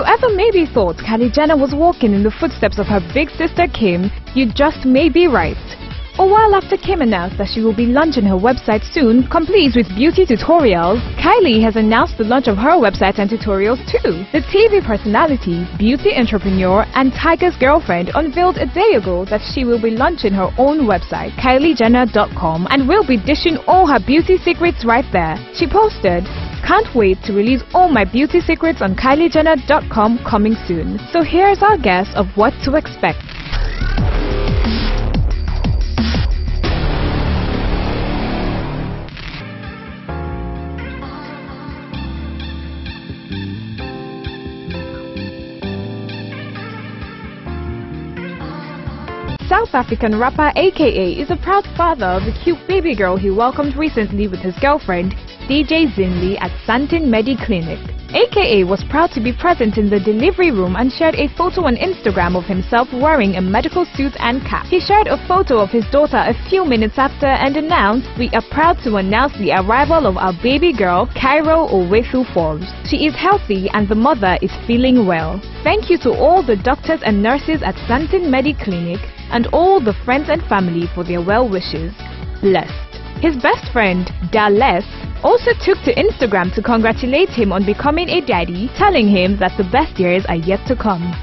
you ever maybe thought Kylie Jenner was walking in the footsteps of her big sister Kim, you just may be right. A while after Kim announced that she will be launching her website soon, complete with beauty tutorials, Kylie has announced the launch of her website and tutorials too. The TV personality, beauty entrepreneur, and Tiger's girlfriend unveiled a day ago that she will be launching her own website, KylieJenner.com, and will be dishing all her beauty secrets right there. She posted, "Can't wait to release all my beauty secrets on KylieJenner.com coming soon." So here's our guess of what to expect. South African rapper A.K.A. is a proud father of a cute baby girl he welcomed recently with his girlfriend, DJ Zinli, at Santin Medi Clinic. A.K.A. was proud to be present in the delivery room and shared a photo on Instagram of himself wearing a medical suit and cap. He shared a photo of his daughter a few minutes after and announced, "We are proud to announce the arrival of our baby girl, Cairo Owefu Forbes. She is healthy and the mother is feeling well. Thank you to all the doctors and nurses at Santin Medi Clinic and all the friends and family for their well wishes. Blessed." His best friend, Dallas, also took to Instagram to congratulate him on becoming a daddy, telling him that the best years are yet to come.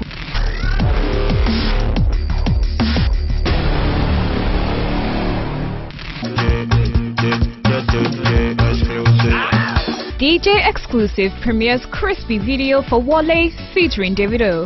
DJ Xclusive premieres crispy video for Wale featuring Davido.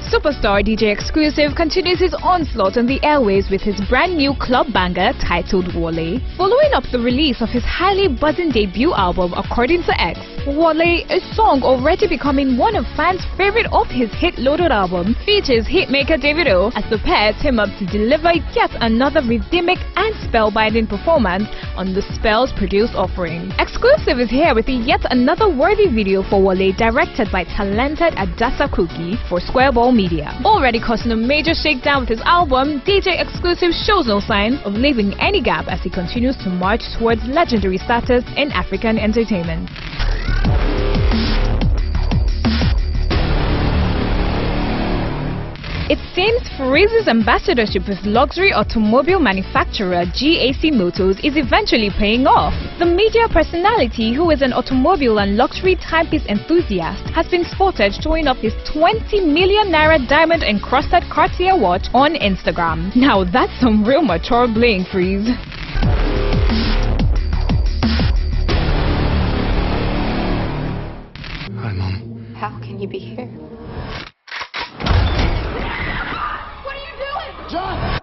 Superstar DJ Xclusive continues his onslaught on the airwaves with his brand new club banger titled Wale. Following up the release of his highly buzzing debut album according to X, Wale, a song already becoming one of fans' favorite of his hit-loaded album, features hitmaker Davido as the pair team up to deliver yet another rhythmic and spellbinding performance on the Spells produced offering. Xclusive is here with yet another worthy video for Wale directed by talented Adasa Cookie for Squareball Media. Already causing a major shakedown with his album, DJ Xclusive shows no sign of leaving any gap as he continues to march towards legendary status in African entertainment. It seems Freeze's ambassadorship with luxury automobile manufacturer GAC Motors is eventually paying off. The media personality, who is an automobile and luxury timepiece enthusiast, has been spotted showing off his 20 million naira diamond encrusted Cartier watch on Instagram. Now that's some real mature bling, Freeze. Hi, Mom. How can you be here? John!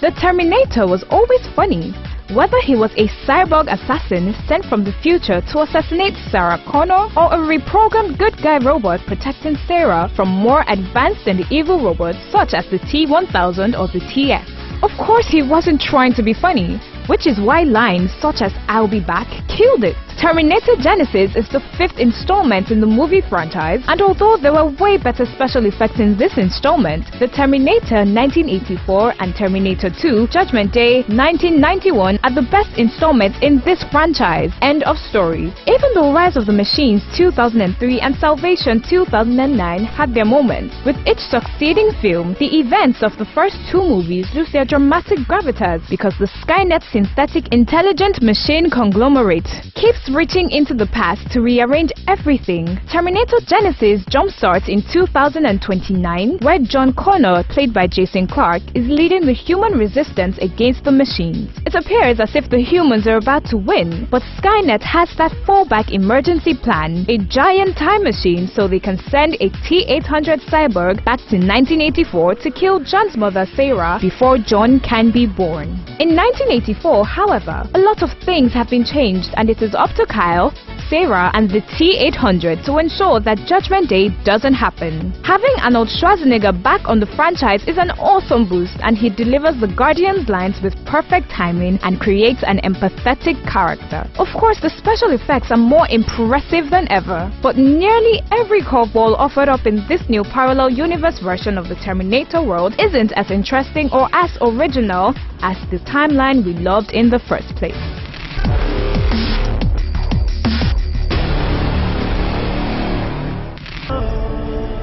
The Terminator was always funny. Whether he was a cyborg assassin sent from the future to assassinate Sarah Connor or a reprogrammed good guy robot protecting Sarah from more advanced and evil robots such as the T-1000 or the TX. Of course he wasn't trying to be funny, which is why lines such as "I'll be back" killed it. Terminator Genisys is the 5th installment in the movie franchise, and although there were way better special effects in this installment, the Terminator 1984 and Terminator 2 Judgment Day 1991 are the best installments in this franchise. End of story. Even though Rise of the Machines 2003 and Salvation 2009 had their moments, with each succeeding film, the events of the first two movies lose their dramatic gravitas because the Skynet synthetic intelligent machine conglomerate keeps reaching into the past to rearrange everything. Terminator Genisys jumpstarts in 2029, where John Connor, played by Jason Clarke, is leading the human resistance against the machines. It appears as if the humans are about to win, but Skynet has that fallback emergency plan, a giant time machine so they can send a T-800 cyborg back to 1984 to kill John's mother Sarah before John can be born. In 1984, however, a lot of things have been changed and it is up to Kyle, Sarah and the T-800 to ensure that Judgment Day doesn't happen. Having Arnold Schwarzenegger back on the franchise is an awesome boost, and he delivers the Guardian's lines with perfect timing and creates an empathetic character. Of course, the special effects are more impressive than ever, but nearly every curveball offered up in this new parallel universe version of the Terminator world isn't as interesting or as original as the timeline we loved in the first place.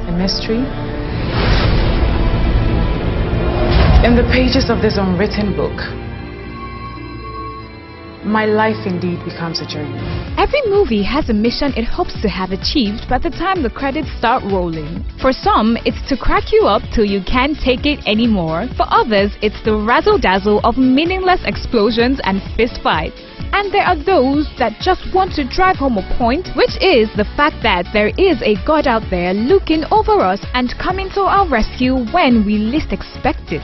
A mystery? In the pages of this unwritten book, my life indeed becomes a journey. Every movie has a mission it hopes to have achieved by the time the credits start rolling. For some, it's to crack you up till you can't take it anymore. For others, it's the razzle-dazzle of meaningless explosions and fistfights. And there are those that just want to drive home a point, which is the fact that there is a God out there looking over us and coming to our rescue when we least expect it.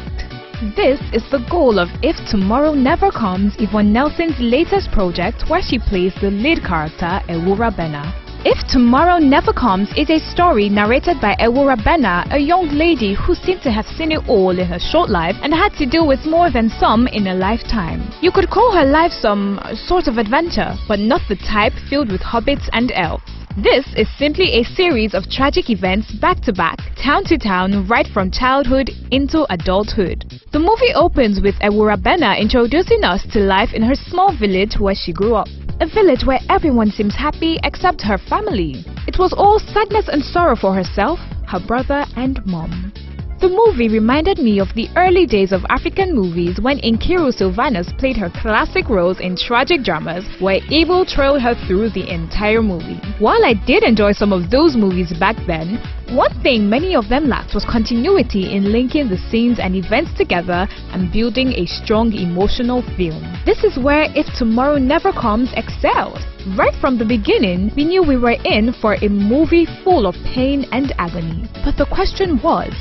This is the goal of If Tomorrow Never Comes, Yvonne Nelson's latest project, where she plays the lead character, Owambe. If Tomorrow Never Comes is a story narrated by Owambe, a young lady who seemed to have seen it all in her short life and had to deal with more than some in a lifetime. You could call her life some sort of adventure, but not the type filled with hobbits and elves. This is simply a series of tragic events back to back, town to town, right from childhood into adulthood. The movie opens with Owambe introducing us to life in her small village where she grew up. A village where everyone seems happy except her family. It was all sadness and sorrow for herself, her brother and mom. The movie reminded me of the early days of African movies when Nkiru Sylvanus played her classic roles in tragic dramas where evil trailed her through the entire movie. While I did enjoy some of those movies back then, one thing many of them lacked was continuity in linking the scenes and events together and building a strong emotional film. This is where If Tomorrow Never Comes excels. Right from the beginning, we knew we were in for a movie full of pain and agony. But the question was,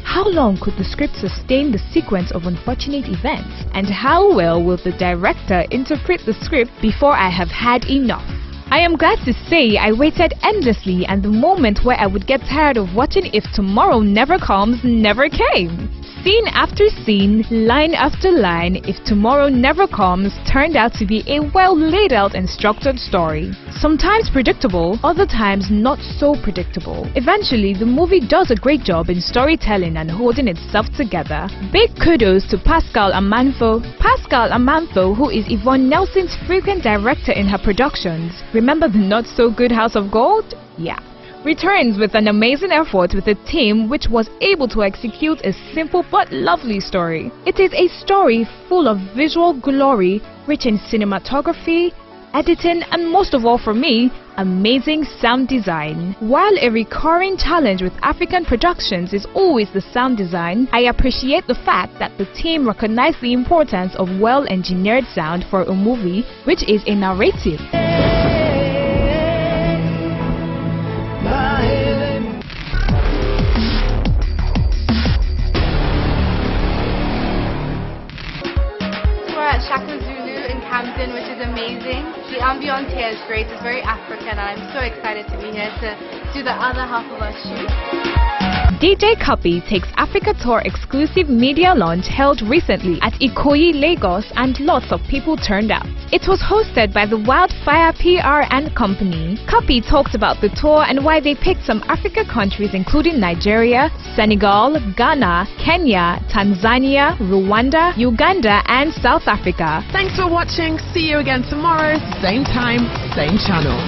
how long could the script sustain the sequence of unfortunate events? And how well will the director interpret the script before I have had enough? I am glad to say I waited endlessly, and the moment where I would get tired of watching If Tomorrow Never Comes never came. Scene after scene, line after line, If Tomorrow Never Comes turned out to be a well laid out and structured story. Sometimes predictable, other times not so predictable. Eventually, the movie does a great job in storytelling and holding itself together. Big kudos to Pascal Amanfo. Pascal Amanfo, who is Yvonne Nelson's frequent director in her productions. Remember the not so good House of Gold? Yeah. Returns with an amazing effort with a team which was able to execute a simple but lovely story. It is a story full of visual glory, rich in cinematography, editing, and most of all for me, amazing sound design. While a recurring challenge with African productions is always the sound design, I appreciate the fact that the team recognized the importance of well-engineered sound for a movie, which is a narrative. Camden, which is amazing. The ambience here is great. It's very African, and I'm so excited to be here to do the other half of our shoot. DJ Cuppy takes Africa Tour exclusive media launch held recently at Ikoyi, Lagos, and lots of people turned out. It was hosted by the Wildfire PR and Company. Cuppy talked about the tour and why they picked some Africa countries including Nigeria, Senegal, Ghana, Kenya, Tanzania, Rwanda, Uganda, and South Africa. Thanks for watching. See you again tomorrow, same time, same channel.